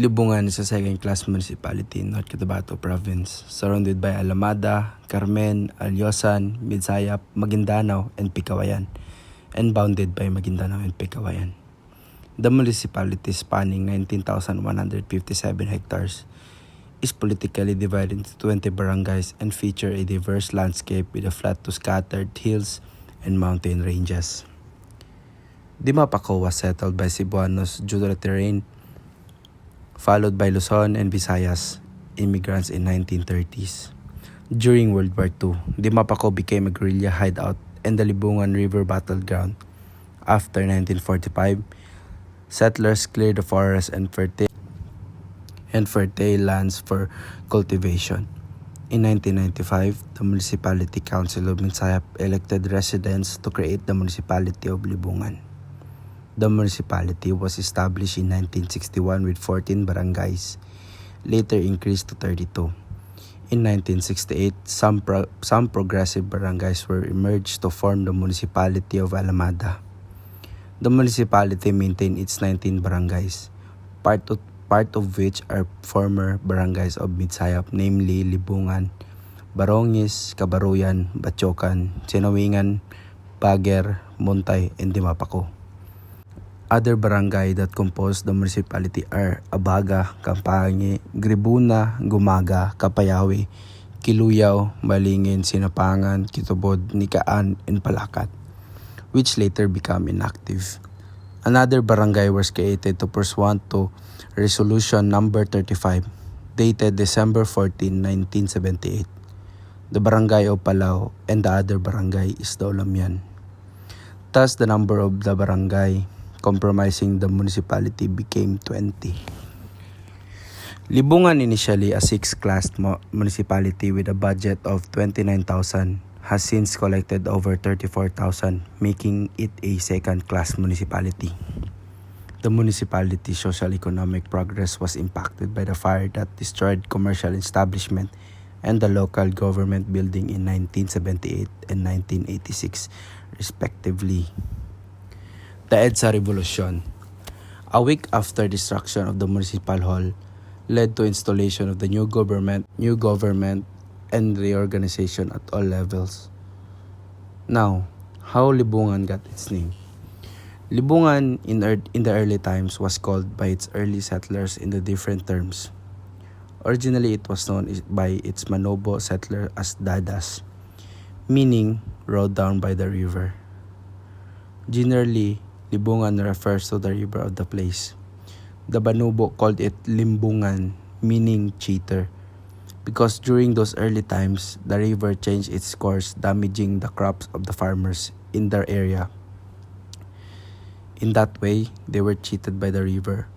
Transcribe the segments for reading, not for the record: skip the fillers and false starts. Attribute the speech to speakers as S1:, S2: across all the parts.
S1: Libungan is a second-class municipality in North Cotabato Province, surrounded by Alamada, Carmen, Alyosan, Midsayap, Maguindanao, and Picawayan, and bounded by Maguindanao and Picawayan. The municipality, spanning 19,157 hectares, is politically divided into 20 barangays and feature a diverse landscape with a flat to scattered hills and mountain ranges. Dimapaco was settled by Cebuanos due to the terrain, followed by Luzon and Visayas immigrants in 1930s. During World War II, Dimapaco became a guerrilla hideout and the Libungan River battleground. After 1945, settlers cleared the forests and fertile lands for cultivation. In 1995, the Municipality Council of Midsayap elected residents to create the Municipality of Libungan. The municipality was established in 1961 with 14 barangays, later increased to 32. In 1968, some progressive barangays were emerged to form the municipality of Alamada. The municipality maintained its 19 barangays, part of which are former barangays of Midsayap, namely Libungan, Barongis, Kabaruyan, Batyokan, Sinawingan, Baguer, Montay, and Dimapaco. Other barangay that compose the municipality are Abaga, Kampangi, Gribuna, Gumaga, Kapayawi, Kiluyaw, Balingin, Sinapangan, Kitubod, Nikaan, and Palakat, which later became inactive. Another barangay was created to pursuant to Resolution Number 35, dated December 14, 1978. The barangay of Palau and the other barangay is Daulamian. Thus, the number of the barangay comprising the municipality became 20. Libungan, initially a 6th-class municipality with a budget of 29,000, has since collected over 34,000, making it a 2nd-class municipality. The municipality's social-economic progress was impacted by the fire that destroyed commercial establishment and the local government building in 1978 and 1986, respectively. The EDSA Revolution. A week after destruction of the municipal hall led to installation of the new government and reorganization at all levels. Now, how Libungan got its name? Libungan in the early times was called by its early settlers in the different terms. Originally, it was known by its Manobo settler as Dadas, meaning rode down by the river. Generally, Libungan refers to the river of the place. The Banubo called it Limbungan, meaning cheater, because during those early times, the river changed its course, damaging the crops of the farmers in their area. In that way, they were cheated by the river.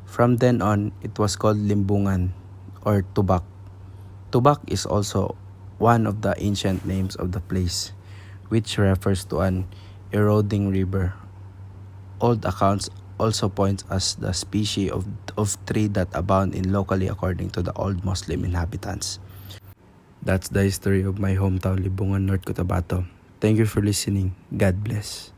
S1: From then on, it was called Limbungan or Tubak. Tubak is also one of the ancient names of the place, which refers to an eroding river. Old accounts also point us the species of tree that abound in locally according to the old Muslim inhabitants. That's the history of my hometown, Libungan, North Cotabato. Thank you for listening. God bless.